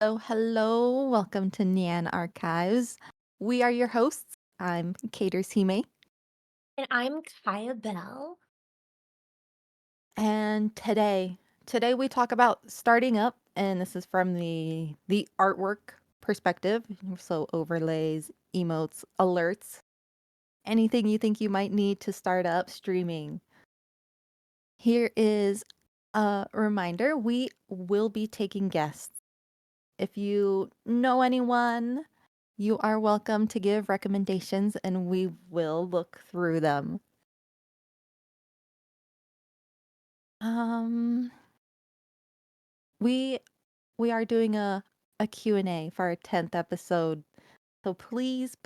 Oh, hello. Welcome to Nyan Archives. We are your hosts. I'm Catershime, And I'm KaiyaBell. and today we talk about starting up, and this is from the artwork perspective. So overlays, emotes, alerts, anything you think you might need to start up streaming. Here is a reminder, we will be taking guests. If you know anyone, you are welcome to give recommendations and we will look through them. Um, we we are doing a Q&A for our 10th episode. So please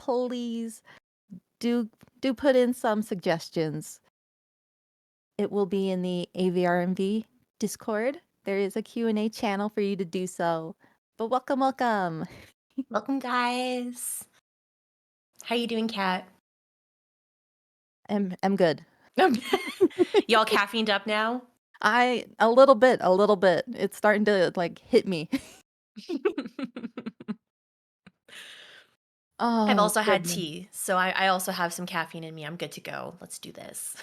do do put in some suggestions. It will be in the AVRMV Discord. There is a Q&A channel for you to do so. But welcome. Welcome, guys. How you doing, Kat? I'm good. Y'all caffeined up now? A little bit. It's starting to like hit me. I've Oh, also had goodness. tea, so I also have some caffeine in me. I'm good to go. Let's do this.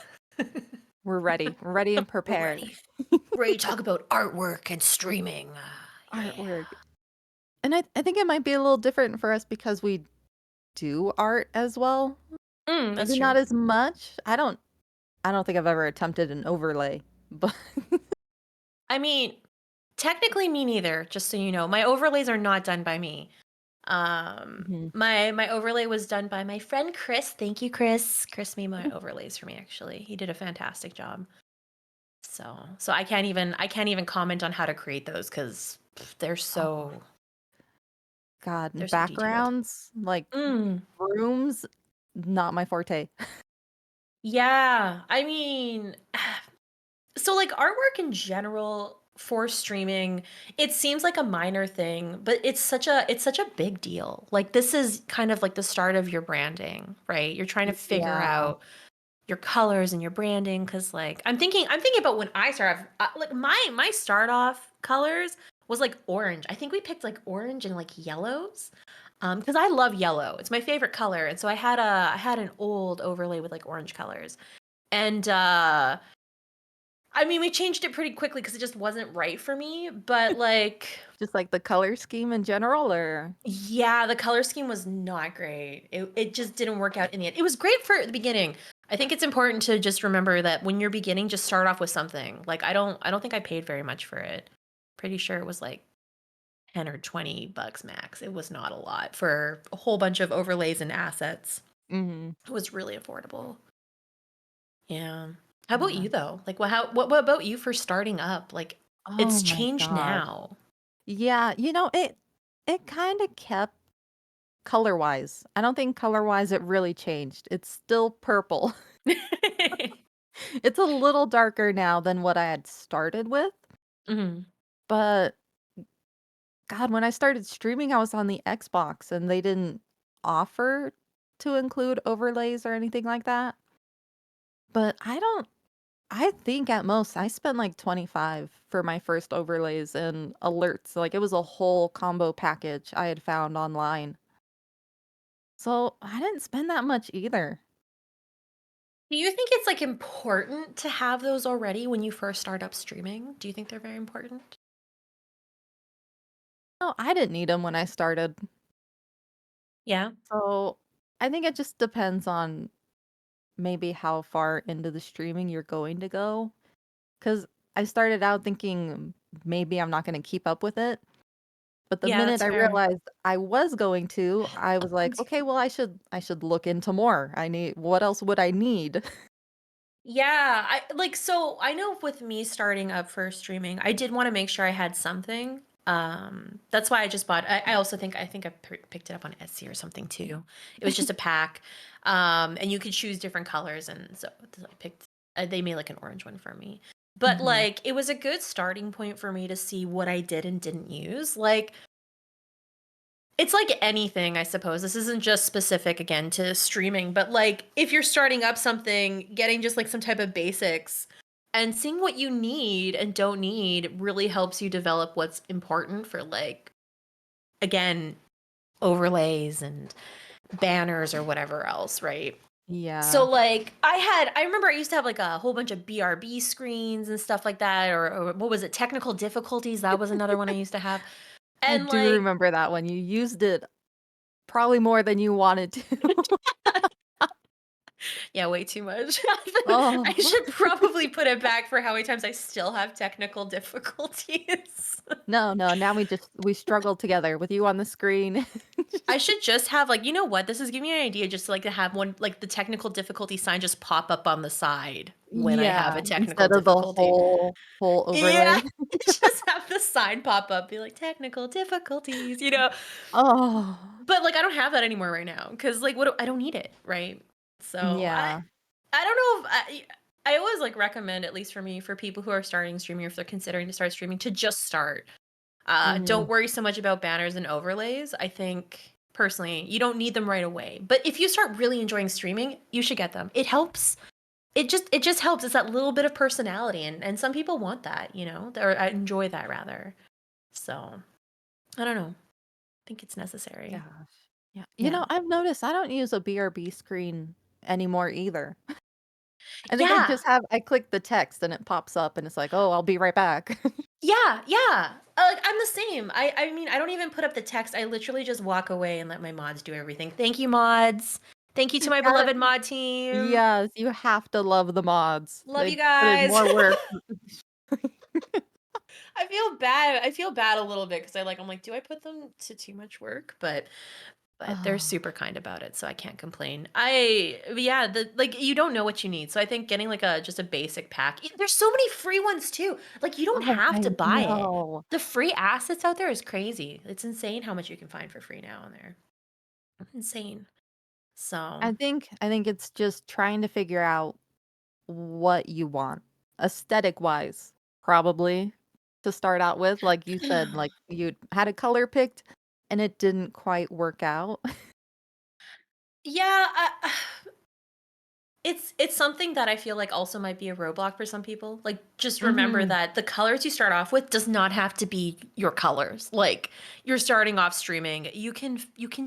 We're ready. We're ready and We're prepared. ready. We're ready to talk about artwork and streaming. Yeah. Artwork. And I think it might be a little different for us because we do art as well. That's Maybe true. not as much. I don't think I've ever attempted an overlay, but I mean, technically me neither, just so you know. My overlays are not done by me. Mhm. My overlay was done by my friend Chris. Thank you, Chris. Chris made my overlays for me actually. He did a fantastic job. So I can't even comment on how to create those because they're Oh so God, they're and so detailed. backgrounds, like Mm. rooms, not my forte. Yeah, I mean, so like artwork in general for streaming, it seems like a minor thing, but it's such a big deal. Like this is kind of like the start of your branding, right? You're trying to figure Yeah. out your colors and your branding because like I'm thinking about when I start off like my start off colors was like orange. I think we picked like orange and like yellows because I love yellow. It's my favorite color, and so I had an old overlay with like orange colors. And I mean we changed it pretty quickly because it just wasn't right for me, but like Just like the color scheme in general, or yeah, the color scheme was not great. It just didn't work out in the end. It was great for the beginning. I think it's important to just remember that when you're beginning, just start off with something. Like I don't think I paid very much for it. Pretty sure it was like 10 or 20 bucks max. It was not a lot for a whole bunch of overlays and assets. Mhm. It was really affordable. Yeah. How about Yeah. you though? Like what about you for starting up? Like Oh it's my changed gosh. now. Yeah, it kind of kept color-wise. I don't think color-wise it really changed. It's still purple. It's a little darker now than what I had started with, Mhm. but God, when I started streaming, I was on the Xbox and they didn't offer to include overlays or anything like that. But I think at most I spent like 25 for my first overlays and alerts. Like it was a whole combo package I had found online. So I didn't spend that much either. Do you think it's, like, important to have those already when you first start up streaming? Do you think they're very important? No, I didn't need them when I started. Yeah? So I think it just depends on maybe how far into the streaming you're going to go. Because I started out thinking maybe I'm not going to keep up with it. But the Yeah, minute that's I fair. realized I was going to, I was like, okay, well, I should look into more. What else would I need? Yeah, so I know with me starting up for streaming, I did wanna make sure I had something. That's why I just bought I also think I picked it up on Etsy or something too. It was just a pack, and you could choose different colors, and so I picked they made, like, an orange one for me. But, Mhm. like, it was a good starting point for me to see what I did and didn't use, like, it's like anything, I suppose. This isn't just specific again to streaming, but like if you're starting up something, getting just like some type of basics and seeing what you need and don't need really helps you develop what's important for like again, overlays and banners or whatever else, right? So Yeah. like I remember I used to have like a whole bunch of BRB screens and stuff like that, or what was it, technical difficulties? That was another one I used to have. I And do like remember that one. You used it probably more than you wanted to. yeah, way too much. I Oh, should probably put it back for how many times I still have technical difficulties. no, no, now we struggle together with you on the screen. I should just have like, you know what? This is giving me an idea just to like to have one like the technical difficulty sign just pop up on the side when I have Yeah, a technical instead of the difficulty. whole Yeah, overlay. just have the sign pop up, be like technical difficulties, you know. Oh, But like I don't have that anymore right now because like I don't need it, right? So yeah. I don't know if I always like recommend, at least for me, for people who are starting streaming or if they're considering to start streaming, to just start. Mhm. Don't worry so much about banners and overlays. I think personally, you don't need them right away. But if you start really enjoying streaming, you should get them. It helps. It just helps. It's that little bit of personality, and some people want that, you know, or enjoy that rather. So I don't know. I think it's necessary. Gosh. Yeah. Yeah. I've noticed I don't use a BRB screen anymore either. I think Yeah. I click the text and it pops up and it's like, "Oh, I'll be right back." Yeah. Yeah. Like I'm the same. I mean, I don't even put up the text. I literally just walk away and let my mods do everything. Thank you, mods. Thank you to my Gotta beloved mod team. Yes, you have to love the mods. Love They you put in guys. more work. I feel bad. I feel bad a little bit because I'm like, do I put them to too much work? But they're Oh, super kind about it, so I can't complain. Yeah, the like you don't know what you need. So I think getting like a just a basic pack. There's so many free ones too. Like you don't oh, have I to buy it. know. The free assets out there is crazy. It's insane how much you can find for free now on there. Insane. So I think it's just trying to figure out what you want, aesthetic-wise, probably, to start out with, like you said, like, you had a color picked and it didn't quite work out. yeah, it's something that I feel like also might be a roadblock for some people. Like, just remember Mhm. that the colors you start off with does not have to be your colors. Like, you're starting off streaming, you can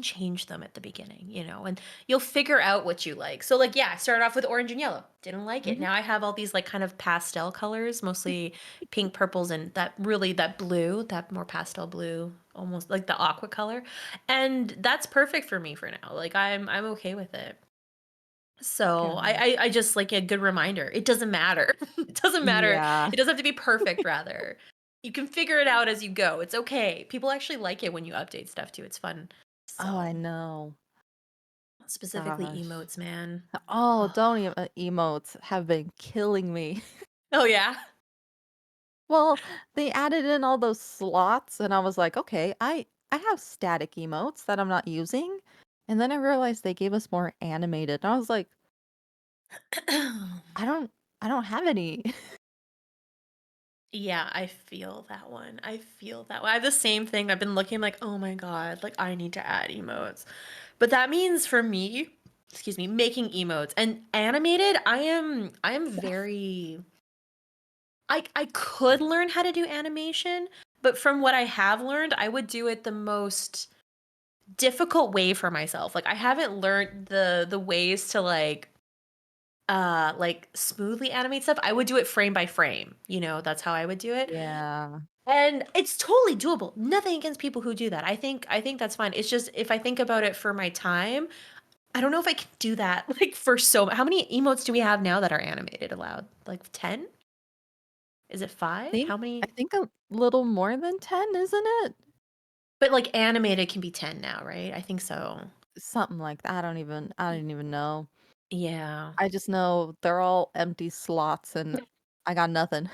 change them at the beginning, you know, and you'll figure out what you like. So like, yeah, I started off with orange and yellow. Didn't like it. Mhm. Now I have all these like kind of pastel colors, mostly pink, purples, and that blue, that more pastel blue, almost like the aqua color. And that's perfect for me for now. Like I'm okay with it. So Gosh. I just like a good reminder. It doesn't matter. It doesn't matter. Yeah. It doesn't have to be perfect, rather. You can figure it out as you go. It's okay. People actually like it when you update stuff too. It's fun. Oh, I So know. specifically Gosh. emotes, man. Oh, Oh, don't even emotes have been killing me. oh yeah. Well, they added in all those slots and I was like, "Okay, I have static emotes that I'm not using." And then I realized they gave us more animated. And I was like, "I don't I don't have any." Yeah, I feel that one. I feel that one. I have the same thing. I've been looking like, oh my God, like I need to add emotes. But that means for me, excuse me, making emotes and animated, I am very I could learn how to do animation, but from what I have learned, I would do it the most difficult way for myself. Like I haven't learned the ways to like smoothly animate stuff. I would do it frame by frame. You know, that's how I would do it. Yeah. And it's totally doable. Nothing against people who do that. I think that's fine. It's just if I think about it for my time, I don't know if I can do that like for so how many emotes do we have now that are animated allowed? Like 10? Is it 5? Think How I many? think a little more than 10, isn't it? But, like, animated can be 10 now, right? I think so. Something like that. I don't even know. Yeah. I just know they're all empty slots and I got nothing.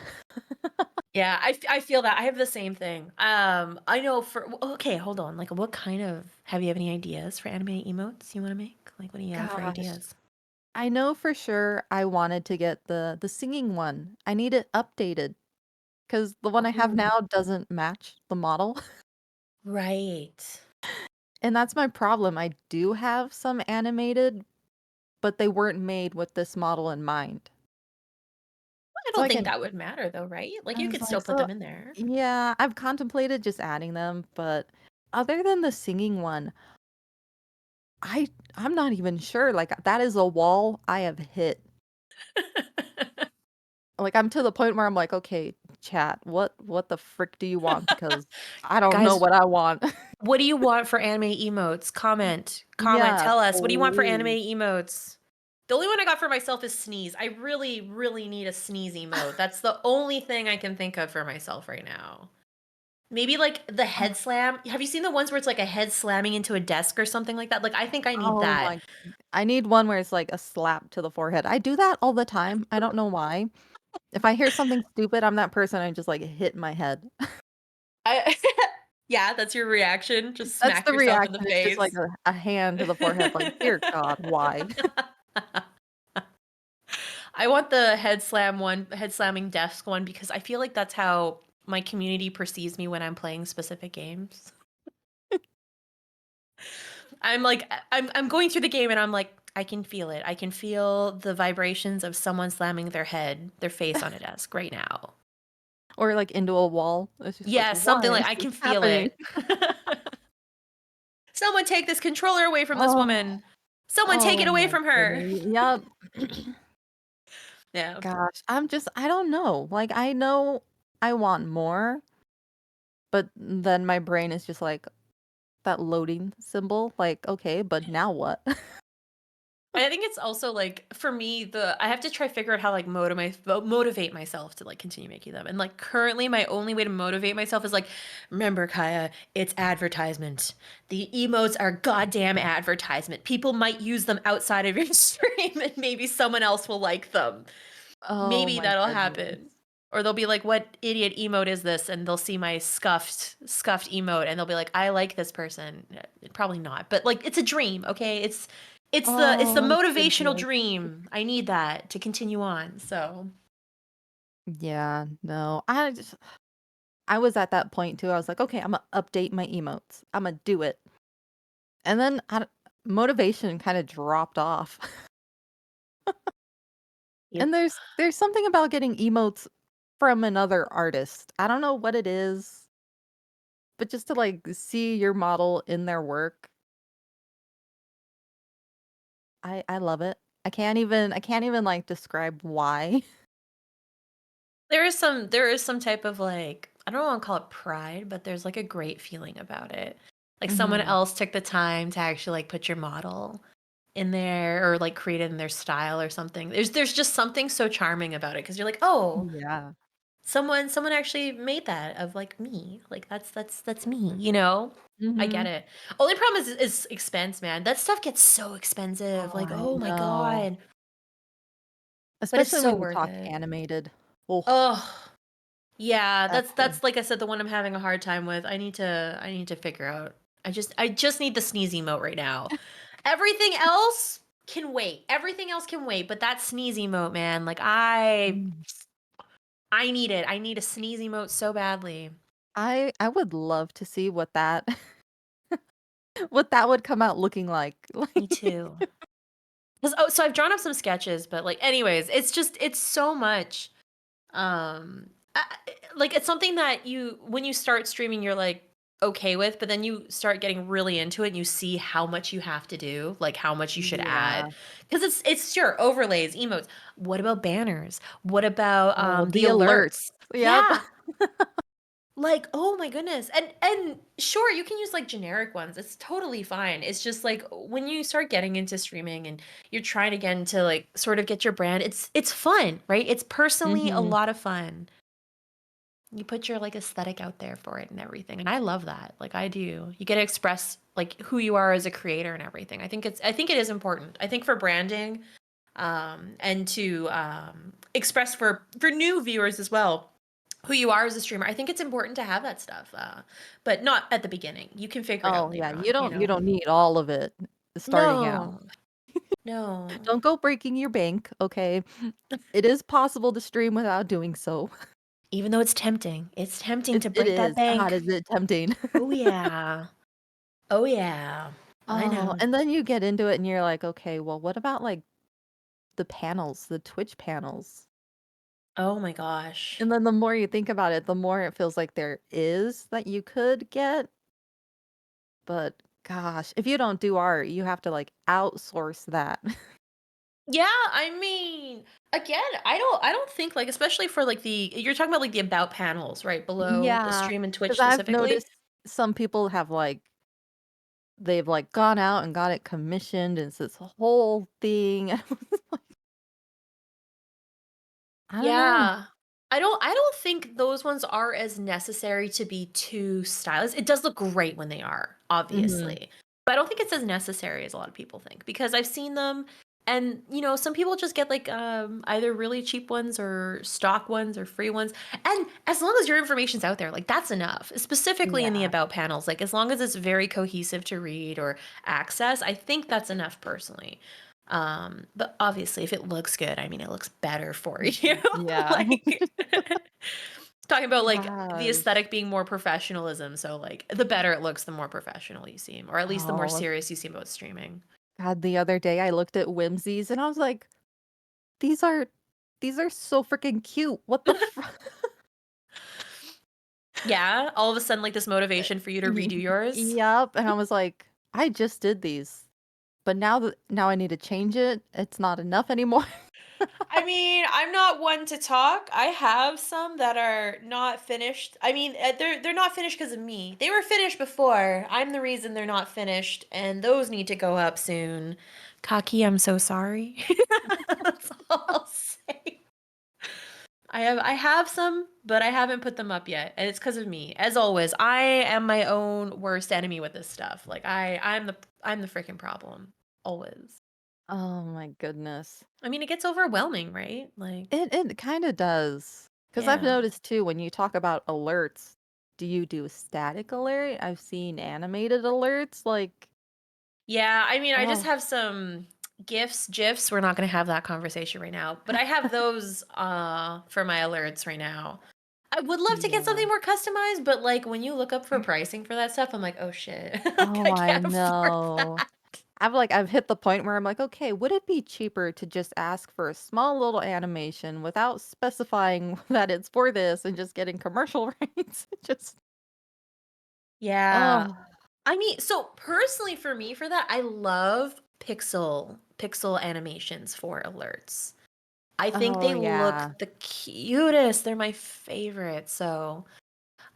Yeah, I feel that. I have the same thing. I know for okay, hold on. Like, what kind of have you have any ideas for animated emotes you wanna make? Like, what do you have for Gosh. ideas? I know for sure I wanted to get the singing one. I need it updated because the one I have Oh, now doesn't match the model. right. And that's my problem. I do have some animated, but they weren't made with this model in mind. I So don't I think can that would matter though, right? Like, I you was could like, still put them "So in there. yeah, I've contemplated just adding them, but other than the singing one, I I'm not even sure, like, that is a wall I have hit. Like, I'm to the point where I'm like, "Okay, chat, what the frick do you want? Because I don't know Guys, what I want." what do you want for anime emotes? Comment. Comment. Yeah, Tell us. What do you want for anime please. emotes? The only one I got for myself is sneeze. I really, really need a sneeze emote. That's the only thing I can think of for myself right now. Maybe like the head slam. Have you seen the ones where it's like a head slamming into a desk or something like that? Like I think I need Oh that. my I need one where it's like a slap to the forehead. I do that all the time. I don't know why. If I hear something stupid, I'm that person, I just, like, hit my head. I yeah, that's your reaction. Just That's smack the yourself in the reaction, it's just like face. a hand to the forehead, like, "Dear God, why?" I want the head slam one, head slamming desk one, because I feel like that's how my community perceives me when I'm playing specific games. I'm like I'm going through the game and I'm like, I can feel it. I can feel the vibrations of someone slamming their face on a desk right now. Or, like, into a wall. It's just like, Yeah, something "Why like is I this can feel happening?" it. Someone take this controller away from this Oh, woman. Someone take oh it away my from her. goodness, yep. Yeah. Gosh, I don't know, like, I know I want more, but then my brain is just like, that loading symbol, like, "Okay, but now what?" I think it's also like for me, I have to try figure out how like motivate myself to like continue making them. And like currently, my only way to motivate myself is like, remember, Kaya, it's advertisement. The emotes are goddamn advertisement. People might use them outside of your stream, and maybe someone else will like them. Oh Maybe my that'll goodness. happen. Or they'll be like, "What idiot emote is this?" And they'll see my scuffed emote, and they'll be like, "I like this person." Probably not, but like, it's a dream. Okay, it's the Oh motivational goodness. dream. I need that to continue on. So Yeah, no, I was at that point too, I was like, "Okay, Imma update my emotes. Imma do it." And then motivation kinda dropped off. yep. And there's something about getting emotes from another artist. I don't know what it is, but just to, like, see your model in their work, I love it. I can't even, like, describe why. There is some type of like, I don't want to call it pride, but there's like a great feeling about it. Like someone Mhm. else took the time to actually like put your model in there or like create it in their style or something. There's just something so charming about it because you're like, oh, Yeah. someone actually made that of like me. Like that's me, you know? I get Mhm. it. Only problem is expense, man. That stuff gets so expensive. Oh, Like, I oh my know. God. But it's Especially so when you worth talk it. animated. Oh, Oh, yeah, that's that's like I said, the one I'm having a hard time with. I need to figure out. I just need the sneeze emote right now. Everything else can wait. Everything else can wait, but that sneeze emote, man, like mm. I need it. I need a sneeze emote so badly. I would love to see what that what that would come out looking like. Me Like too. 'Cause oh, so I've drawn up some sketches, but like anyways, it's so much. Like it's something that you when you start streaming you're like okay with, but then you start getting really into it and you see how much you have to do, like how much you should add. Yeah. Because it's sure overlays, emotes. What about banners? What about Oh, the the alerts. alerts? Yep. Yeah. Like, oh my goodness. And sure, you can use like generic ones. It's totally fine. It's just like when you start getting into streaming and you're trying to get into like sort of get your brand, it's fun, right? It's personally a Mhm. lot of fun. You put your like aesthetic out there for it and everything. And I love that. Like I do. You get to express like who you are as a creator and everything. I think it is important. I think for branding and to express for new viewers as well who you are as a streamer. I think it's important to have that stuff. But not at the beginning. You can figure it out Oh, yeah, later you on, you don't you know. don't need all of it starting out. No. No. Don't go breaking your bank, okay? It is possible to stream without doing so. Even though it's tempting. It's tempting to It break that is. God, bank. is it tempting. Oh yeah. Oh yeah. I Oh, know. and then you get into it and you're like, "Okay, well, what about, like, the panels, the Twitch panels?" Oh my gosh. And then the more you think about it, the more it feels like there is that you could get. But gosh, if you don't do art, you have to like outsource that. Yeah, I mean, again, I don't think like especially for like the you're talking about like the about panels, right? Below the Yeah, stream and Twitch because I've specifically. noticed some people have like they've like gone out and got it commissioned, and it's this whole thing. I don't know. Yeah. I don't think those ones are as necessary to be too stylish. It does look great when they are, Mhm. obviously. But I don't think it's as necessary as a lot of people think because I've seen them and some people just get like either really cheap ones or stock ones or free ones. And as long as your information's out there, like that's enough. Specifically in the Yeah. about panels, like as long as it's very cohesive to read or access, I think that's enough personally. But obviously if it looks good, I mean it looks better for you. Yeah. Like talking about like the Gosh. aesthetic being more professionalism. So like the better it looks, the more professional you seem, or at least the more Oh, serious you seem about streaming. God, the other day I looked at Whimsies and I was like, "These are these are so freaking cute. What the fr" Yeah, all of a sudden like this motivation for you to Y redo yours. Yep, and I was like, "I just did these, but now I need to change it. It's not enough anymore." I mean, I'm not one to talk. I have some that are not finished. I mean, they're not finished because of me. They were finished before. I'm the reason they're not finished, and those need to go up soon. Kaki, I'm so sorry. That's all I'll say. I have some, but I haven't put them up yet, and it's because of me. As always, I am my own worst enemy with this stuff. Like I'm the freaking problem. Always. Oh my goodness. I mean, it gets overwhelming, right? Like, It kinda does, because 'cause I've yeah. noticed too when you talk about alerts, do you do a static alert? I've seen animated alerts, like Yeah, I mean, I just oh, have some GIFs. We're not gonna have that conversation right now, but I have those for my alerts right now. I would love to get yeah. something more customized, but like when you look up for pricing for that stuff, I'm like, oh shit, like, Oh, I I can't afford know. that. I've hit the point where I'm like, "Okay, would it be cheaper to just ask for a small little animation without specifying that it's for this and just getting commercial rates?" Just Yeah. oh. I mean, so personally for me for that, I love pixel animations for alerts. I think Oh, they look yeah. the cutest. They're my favorite. So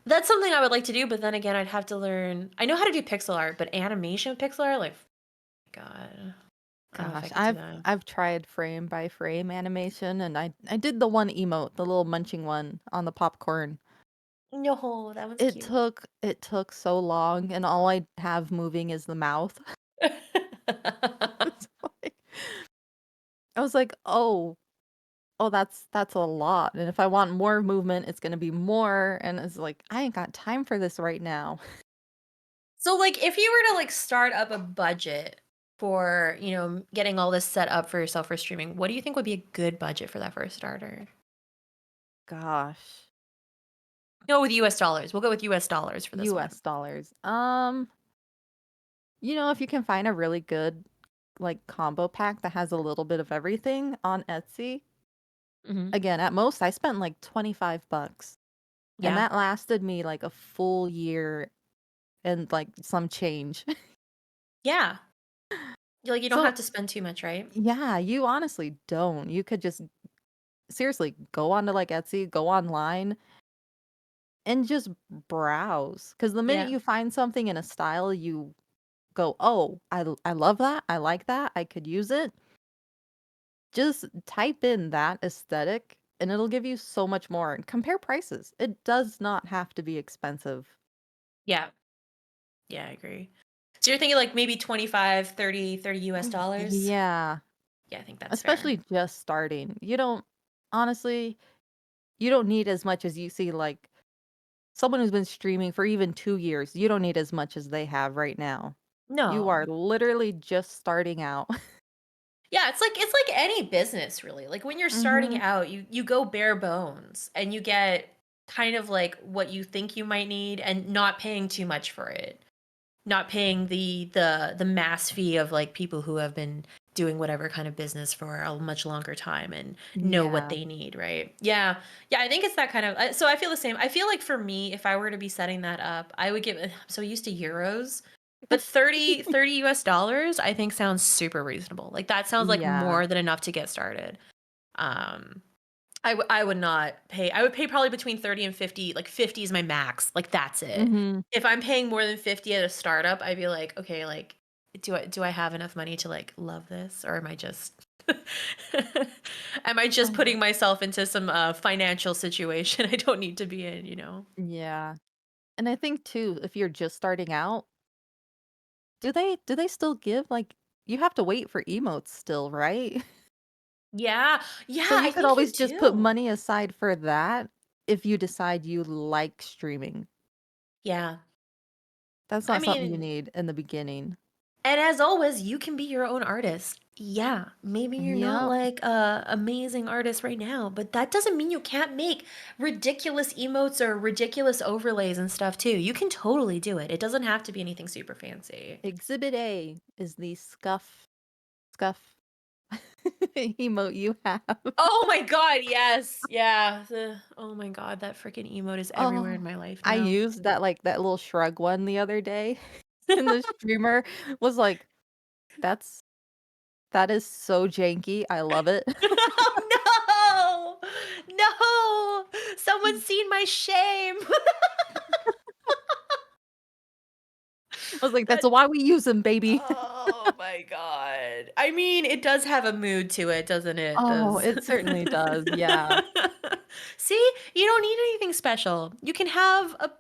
that's something I would like to do, but then again, I'd have to learn. I know how to do pixel art, but animation with pixel art, like, God, I don't know if I Gosh, could do that. I've tried frame by frame animation, and I did the one emote, the little munching one on the popcorn. No, that one's It cute. took so long, and all I have moving is the mouth. It's like I was like, "Oh, oh, that's a lot, and if I want more movement, it's gonna be more," and it's like, "I ain't got time for this right now." So, like, if you were to like start up a budget for, getting all this set up for yourself for streaming, what do you think would be a good budget for that for a starter? Gosh, Go with US dollars. We'll go with US dollars for this one. US dollars. If you can find a really good, like, combo pack that has a little bit of everything on Etsy, Mhm. again, at most, I spent, like, 25 bucks, and Yeah. that lasted me, like, a full year and, like, some change. Yeah. Like, you don't So, have to spend too much, right? yeah, you honestly don't. You could just seriously go onto, like, Etsy, go online, and just browse. Because the minute Yeah. you find something in a style you go, "Oh, I love that, I like that, I could use it," just type in that aesthetic, and it'll give you so much more, and compare prices. It does not have to be expensive. Yeah. Yeah, I agree. So you're thinking like maybe 25, 30 US dollars? Yeah, Yeah, I think that's fair. especially just starting. You don't honestly, you don't need as much as you see, like, someone who's been streaming for even 2 years, you don't need as much as they have right now. You are No. literally just starting out. Yeah, it's like any business really. Like when you're starting Mhm. out, you go bare bones and you get kind of like what you think you might need and not paying too much for it. Not paying the mass fee of like people who have been doing whatever kind of business for a much longer time and know what Yeah. they need, right? Yeah. Yeah, I think it's that kind of so I feel the same. I feel like for me, if I were to be setting that up, I would give I'm so used to euros. But 30 US dollars, I think sounds super reasonable. Like that sounds like Yeah. more than enough to get started. Um, I would not pay. I would pay probably between 30 and 50. Like 50 is my max. Like that's it. Mhm. If I'm paying more than 50 at a startup, I'd be like, okay, like do I have enough money to like love this or am I just am I just Oh, putting myself into some financial situation I don't need to be in, you know? yeah. And I think too, if you're just starting out, do they still give, like you have to wait for emotes still, right? Yeah. So Yeah, you I could think you always just put do. money aside for that if you decide you like streaming. Yeah. That's I not something you mean, need in the beginning. and as always, you can be your own artist. Yeah, maybe you're not Yep, like a amazing artist right now, but that doesn't mean you can't make ridiculous emotes or ridiculous overlays and stuff too. You can totally do it. It doesn't have to be anything super fancy. exhibit A is the scuff emote you have. Oh my God, yes. Yeah. Oh my God, that freaking emote is everywhere in Oh, my life I now. used that, like, that little shrug one the other day, and the streamer was like, "That's that is so janky, I love it." Oh no! No! Someone's seen my shame. I was like, "That's That why we use use 'em, baby." Oh my God. I mean, it does have a mood to it, doesn't it? Oh, Does it certainly does, yeah. See, you don't need anything special. You can have a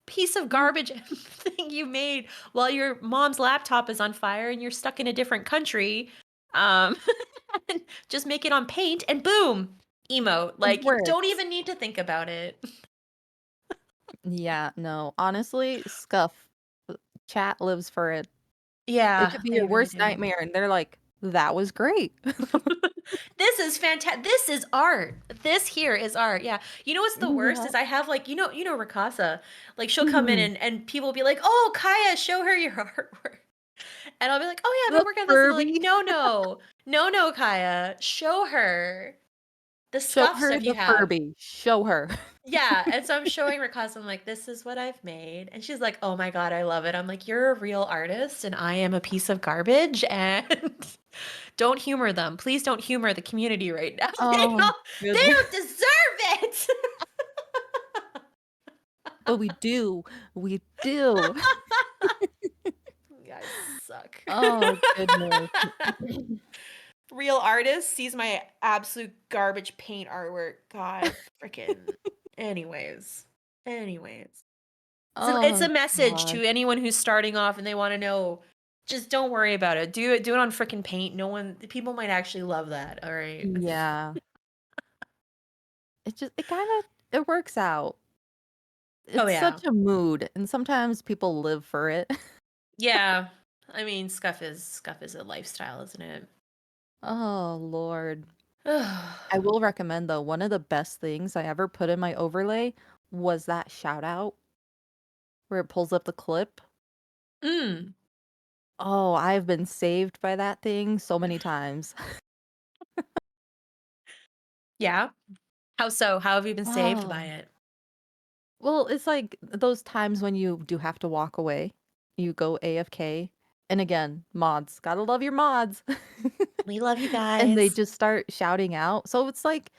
piece of Mm, garbage thing you made while your mom's laptop is on fire and you're stuck in a different country. Um, just make it on paint and boom, emote. it Like, you don't works. even need to think about it. Yeah, no, honestly, Scuff, chat lives for it. It could Yeah, be they your really worst do. nightmare, and they're like, "That was great." This is fantastic. This is art. This here is art. Yeah. You know what's the worst Yeah. is I have like Rikasa. Like she'll come in Mhm. and people will be like, "Oh, Kaya, show her your artwork." And I'll be like, "Oh yeah, I've The been working on this." And they're like, Furby. "No, no. No, no, Kaya. Show her the Show scuff her stuff you the have." Furby. Show her. Yeah, and so I'm showing Rikasa, I'm like, "This is what I've made." And she's like, "Oh my God, I love it." I'm like, "You're a real artist and I am a piece of garbage and don't humor them. Please don't humor the community right now. Oh, They goodness. don't deserve it." But we do. We do. You guys suck. Oh, goodness. Real artist sees my absolute garbage paint artwork. God freaking. Anyways. Anyways. It's a Oh, message gosh. to anyone who's starting off and they want to know. Just don't worry about it. Do it on freaking paint. No one people might actually love that. All right. Yeah. It kinda it works out. Oh It's yeah. such a mood, and sometimes people live for it. Yeah. I mean, scuff is a lifestyle, isn't it? Oh, Lord. I will recommend, though, one of the best things I ever put in my overlay was that shout out where it pulls up the clip. Mm. Oh, I've been saved by that thing so many times. Yeah. How so? How have you been saved by Oh. it? Well, it's like those times when you do have to walk away. You go AFK. And again, mods. Gotta love your mods. We love you And they guys. just start shouting out. So it's like,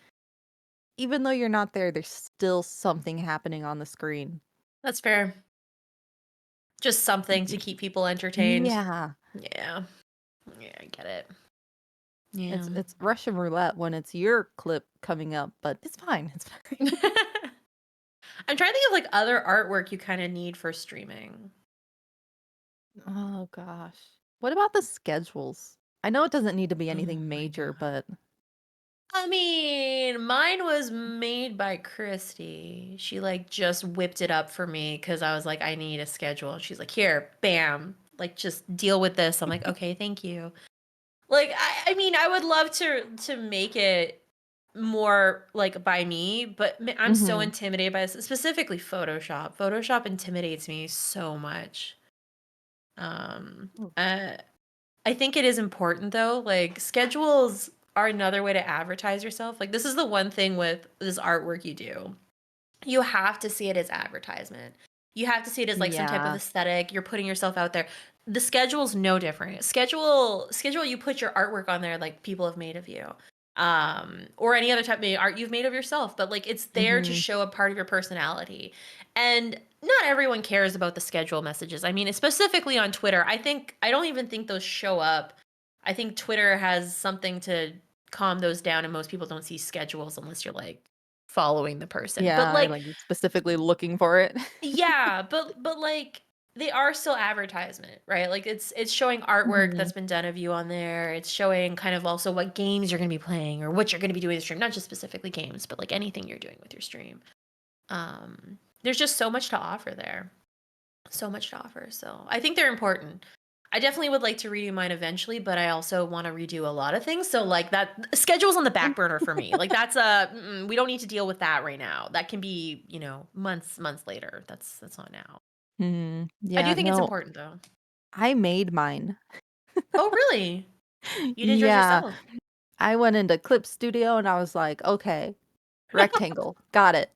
even though you're not there, there's still something happening on the screen. That's fair. Just something to keep people entertained. Yeah. Yeah. Yeah, I get it. Yeah. It's Russian roulette when it's your clip coming up, but it's fine. It's fine. I'm trying to think of like other artwork you kind of need for streaming. Oh gosh. What about the schedules? I know it doesn't need to be Oh anything my major, God. but I mean, mine was made by Christy. She like just whipped it up for me because I was like, I need a schedule. And she's like, here, bam, like just deal with this. I'm like, okay, thank you. Like, I mean, I would love to make it more like by me, but I'm so mhm. intimidated by this, specifically Photoshop. Photoshop intimidates me so much. Um, Oh. uh, I think it is important though. Like schedules are another way to advertise yourself. Like this is the one thing with this artwork you do. You have to see it as advertisement. You have to see it as like some type of Yeah. aesthetic. You're putting yourself out there. The schedule's no different. Schedule you put your artwork on there like people have made of you. Or any other type of art you've made of yourself, but like it's there to Mhm. show a part of your personality. And not everyone cares about the schedule messages. I mean, specifically on Twitter, I don't even think those show up. I think Twitter has something to calm those down and most people don't see schedules unless you're like following the person. But Yeah, or, like like, specifically looking for it. yeah, but, like, they are still advertisement, right? Like, it's showing artwork Mhm. that's been done of you on there. It's showing kind of also what games you're gonna be playing or what you're gonna be doing in the stream, not just specifically games, but, like, anything you're doing with your stream. There's just so much to offer there. So much to offer, so I think they're important. I definitely would like to redo mine eventually, but I also wanna redo a lot of things, so, like, that schedule's on the back burner for me. Like, that's a we don't need to deal with that right now. That can be, months later. That's not now. Mhm. I do Yeah, think it's no, important, though. I made mine. Oh, really? You did yours Yeah, yourself? I went into Clip Studio and I was like, "Okay, rectangle, got it.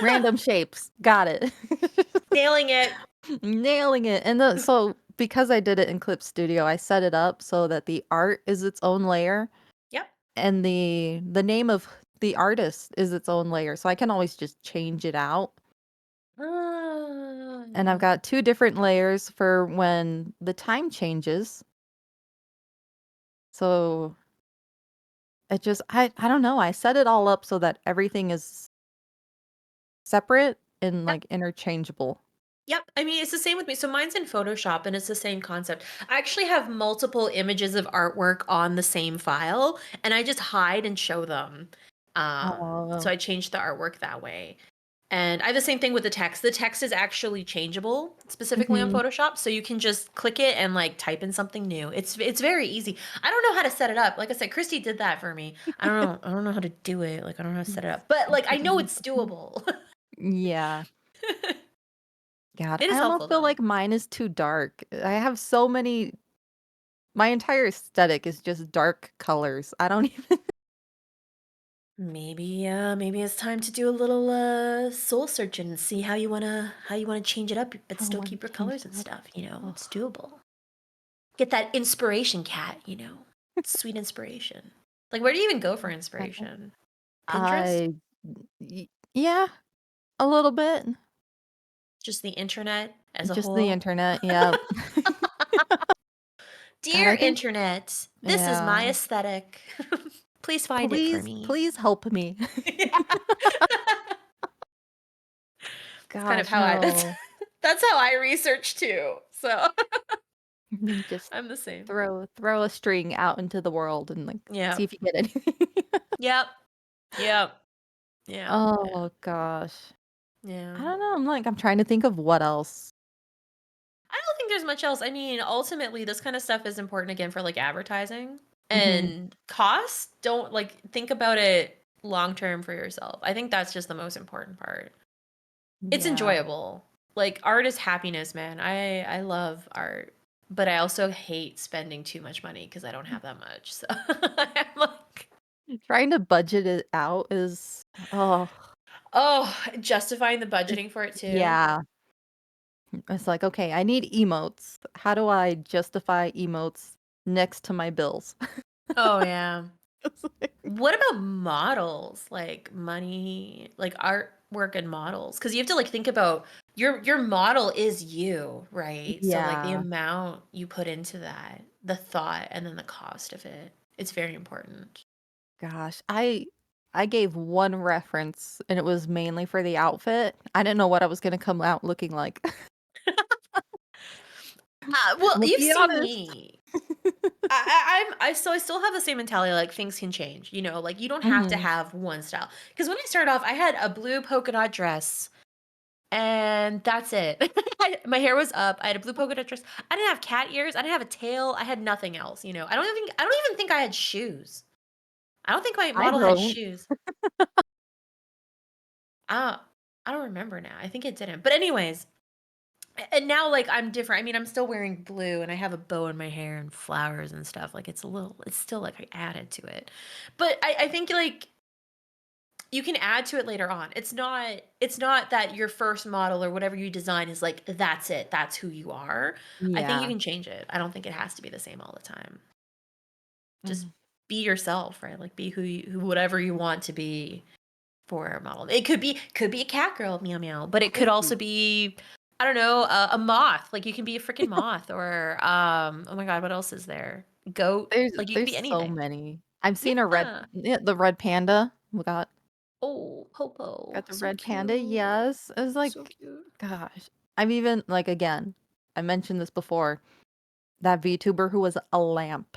Random shapes, got it." Nailing it. Nailing it, and so because I did it in Clip Studio, I set it up so that the art is its own layer, Yep. and the name of the artist is its own layer, so I can always just change it out, and I've Ah. got 2 different layers for when the time changes, so it just I don't know, I set it all up so that everything is separate and, Yep. like, interchangeable. Yep. I mean, it's the same with me. So mine's in Photoshop and it's the same concept. I actually have multiple images of artwork on the same file and I just hide and show them. So Oh. I changed the artwork that way. And I have the same thing with the text. The text is actually changeable, specifically on Mhm. Photoshop, so you can just click it and like type in something new. It's very easy. I don't know how to set it up. Like I said, Christy did that for me. I don't know how to do it. Like I don't know how to set it up. But like I know it's doable. Yeah. God, It I is almost helpful feel though. like mine is too dark. I have so many my entire aesthetic is just dark colors. I don't even Maybe it's time to do a little soul searching and see how you wanna change it up but I still wanna keep your change colors and that. stuff, Ugh. It's doable. Get that inspiration, cat, Sweet inspiration. Like, where do you even go for Uh, inspiration? Pinterest? I yeah, a little bit. Just the internet as a Just the whole? internet, yeah. God, Dear I think internet, this is my yeah. aesthetic. Please find it for Please, me. please help me. Yeah. It's kind of Gosh, how no. that's how I research too. So, Just I'm the same. throw a string out into the world and, like, see Yep. if you get anything. Yep. Yep. Yeah. Yeah. Oh gosh. Yeah. I don't know, I'm trying to think of what else. I don't think there's much else. I mean, ultimately, this kind of stuff is important again for like advertising Mhm. and costs. Don't like think about it long term for yourself. I think that's just the most important part. It's Yeah. enjoyable. Like art is happiness, man. I love art, but I also hate spending too much money because I don't have that much. So I'm like, Trying to budget it out is oh, oh, justifying the it's budgeting for it too. yeah. It's like, "Okay, I need emotes. How do I justify emotes next to my bills?" Oh yeah. It's like What about models? Like money, like artwork and models? Because you have to like think about your model is you, right? So like the yeah. amount you put into that, the thought, and then the cost of it. It's very important. Gosh, I gave one reference, and it was mainly for the outfit. I didn't know what I was gonna come out looking like. Well, I'll you've be seen honest. me. I still have the same mentality. Like things can change. Like you don't have to Mhm. have one style. Because when I started off, I had a blue polka dot dress. And that's it. My hair was up, I had a blue polka dot dress. I didn't have cat ears, I didn't have a tail, I had nothing else. I don't even think I had shoes. I don't think my I model had don't. shoes. I don't I don't remember now, I think it didn't. But anyways, and now, like, I'm different. I mean, I'm still wearing blue and I have a bow in my hair and flowers and stuff, like, it's still like I added to it. But I think, like, you can add to it later on. It's not that your first model or whatever you design is like, that's it, that's who you are. I think you Yeah. can change it. I don't think it has to be the same all the time. Just Mhm. be yourself, right? Like be who whatever you want to be for a model. It could be a cat girl, meow meow, but it could also Ooh, be I don't know, a moth. Like you can be a freaking moth or oh my god, what else is there? Goat. Like you could there's be so anything. many. I've seen a red Yeah. yeah, the red panda. We Oh, Popo. got the So red panda, cute. yes. I was So like, cute. gosh. I've even like, again, I mentioned this before, that VTuber who was a lamp.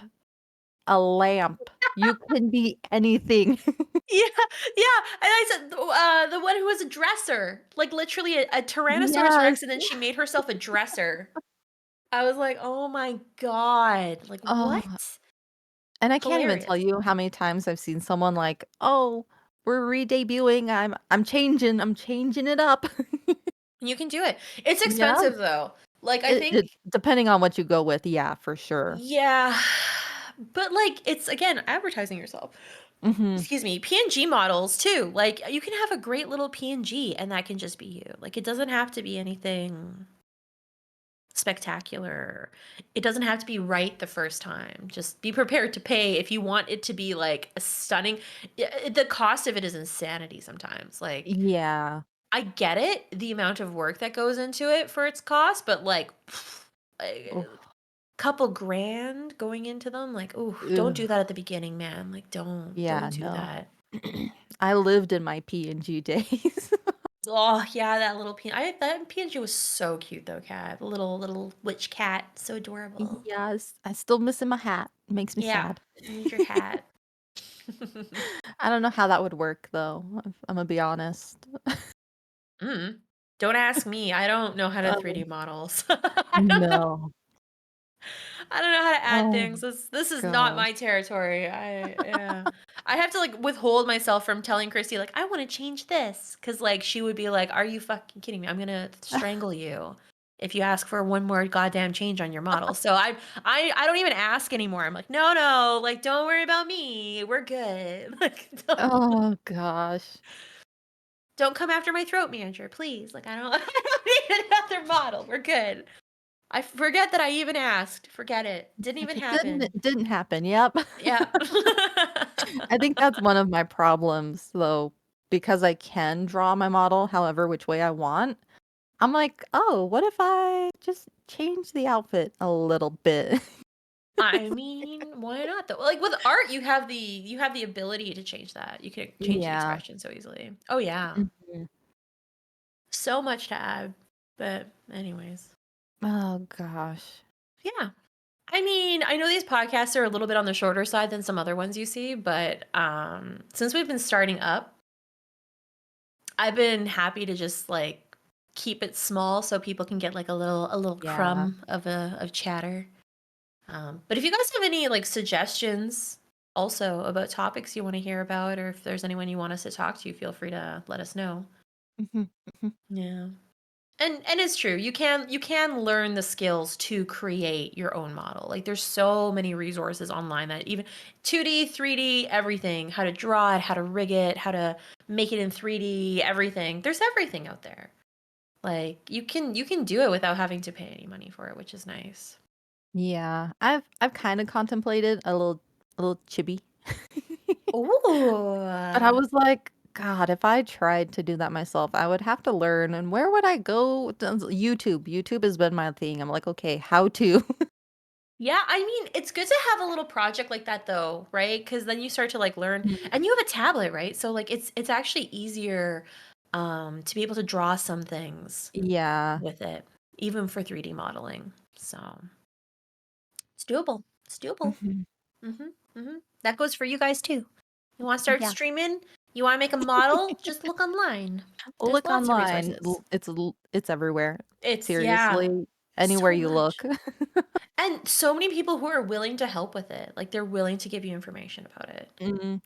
A lamp. You can be anything. Yeah, yeah, and I said, the one who was a dresser, like, literally a Tyrannosaurus Yes. Rex, and then she made herself a dresser. I was like, "Oh my god." Like, Oh, what? and I can't even tell Hilarious. you how many times I've seen someone like, "Oh, we're re-debuting. I'm changing it up." You can do it. It's Yeah. expensive, though. Like, I It think depending on what you go with, yeah, for sure. yeah, but, like, it's, again, advertising yourself. Mhm. Excuse me, PNG models, too. Like, you can have a great little PNG, and that can just be you. Like, it doesn't have to be anything spectacular. It doesn't have to be right the first time. Just be prepared to pay if you want it to be like a stunning the cost of it is insanity sometimes. Like Yeah. I get it, the amount of work that goes into it for its cost, but like a Oof. couple grand going into them, like, oh, don't Ugh. do that at the beginning, man. Like Yeah, don't do no. that. I lived in my P&G days. Oh yeah, that little that PNG was so cute though, cat. Little witch cat, so adorable. Yes, I still missing my hat. Makes me Yeah, sad. you need your hat. I don't know how that would work though, if Imma be honest. Mm. Don't ask me. I don't know how to Oh, 3D models. no. I don't know how to add Oh things. This is not gosh. my territory. I yeah. I have to like withhold myself from telling Christy like I want to change this cuz like she would be like, "Are you fucking kidding me? I'm going to strangle you if you ask for one more goddamn change on your model." So I don't even ask anymore. I'm like, "No, no, like don't worry about me. We're good." Like Oh gosh. don't come after my throat manager, please. Like I don't I don't need another model. We're good. I forget that I even asked. Forget it. Didn't Like, even it happen. didn't happen, yep. Yeah. I think that's one of my problems, though, because I can draw my model however which way I want. I'm like, "Oh, what if I just change the outfit a little bit?" I mean, why not though? Like with art, you have the ability to change that. You can change the Yeah. expression so easily. Oh yeah. Mhm. So much to add. But anyways. Oh gosh. Yeah. I mean, I know these podcasts are a little bit on the shorter side than some other ones you see, but since we've been starting up, I've been happy to just like keep it small so people can get like a little Yeah. crumb of chatter. But if you guys have any like suggestions also about topics you want to hear about, or if there's anyone you want us to talk to, feel free to let us know. Mhm, mhm. Yeah. And it's true. You can learn the skills to create your own model. Like there's so many resources online that even 2D, 3D, everything, how to draw it, how to rig it, how to make it in 3D, everything. There's everything out there. Like you can do it without having to pay any money for it, which is nice. Yeah. I've kinda contemplated a little chibi. But I Ooh. was like, "God, if I tried to do that myself, I would have to learn, and where would I go?" YouTube. YouTube has been my thing. I'm like, "Okay, how to?" Yeah, I mean, it's good to have a little project like that though, right? Because then you start to like learn, Mhm. and you have a tablet, right? So like it's actually easier to be able to draw some things Yeah. with it, even for 3D modeling. So it's doable. It's doable. Mhm. That goes for you guys too. You want to start Yeah. streaming? You want to make a model? Just look online. There's Look lots of online. resources. It's everywhere. It's yeah, Seriously, anywhere so you look. much. And so many people who are willing to help with it. Like they're willing to give you information about it.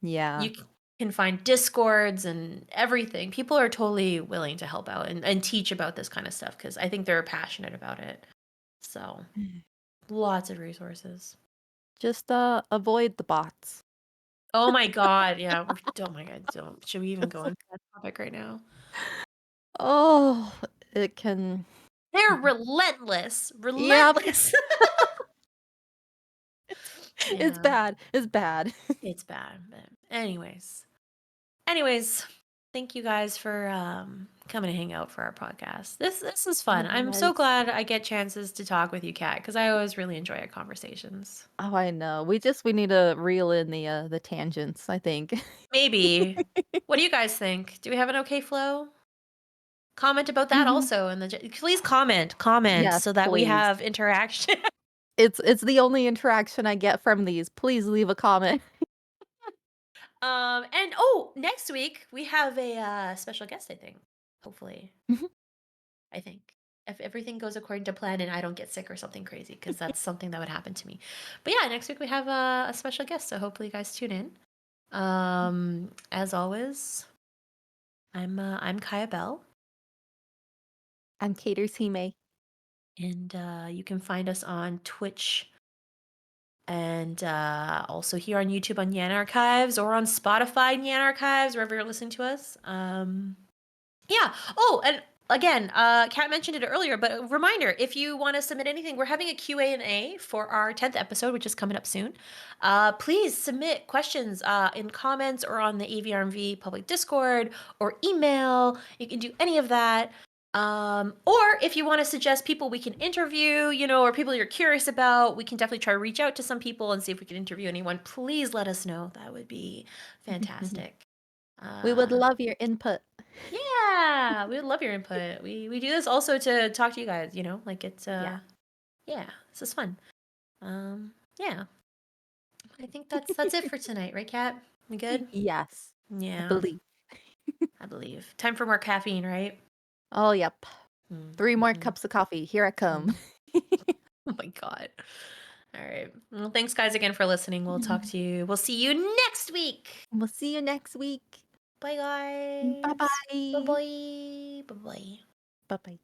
Yeah. You can find discords and everything. People are totally willing to help out and teach about this kind of stuff because I think they're passionate about it. So lots of resources. Just, avoid the bots. Oh my god, yeah. Oh my god, don't. Should we even go into that topic right now? Oh, it can They're relentless, yeah, relentless. it's Yeah, bad, it's bad. it's bad. But anyways, thank you guys for coming to hang out for our podcast. This is fun. I'm so Yes. glad I get chances to talk with you, Kat, because I always really enjoy our conversations. Oh, I know. We need to reel in the tangents, I think. Maybe. What do you guys think? Do we have an okay flow? Comment about that Mhm. also in the please comment Yes, so that we please. have interaction. It's the only interaction I get from these. Please leave a comment. And oh, next week we have a special guest, I think. Hopefully. Mhm. I think. If everything goes according to plan and I don't get sick or something crazy, because that's something that would happen to me. But yeah, next week we have a special guest, so hopefully you guys tune in. As always, I'm Kaya Bell, I'm Catershime. and you can find us on Twitch and also here on YouTube on Nyan Archives or on Spotify Nyan Archives, wherever you're listening to us. Yeah. Oh, and again, Kat mentioned it earlier, but a reminder, if you want to submit anything, we're having a Q&A for our 10th episode, which is coming up soon. Please submit questions in comments or on the AVRMV public Discord or email. You can do any of that. Or if you want to suggest people we can interview, or people you're curious about, we can definitely try to reach out to some people and see if we can interview anyone. Please let us know. That would be fantastic. We would Uh, love your input. yeah, we would love your input. We do this also to talk to you guys, like it's Yeah. yeah, this is fun. Yeah. I think that's it for tonight, right, Kat? We good? Yes, I Yeah, believe. I believe. Time for more caffeine, right? Oh, yep. 3 more Mm-hmm. cups of coffee. Here I come. Oh my God. All right. Well, thanks guys again for listening. We'll talk to you. We'll see you next week. We'll see you next week. Bye guys. Bye Bye-bye. bye. Bye bye. Bye-bye.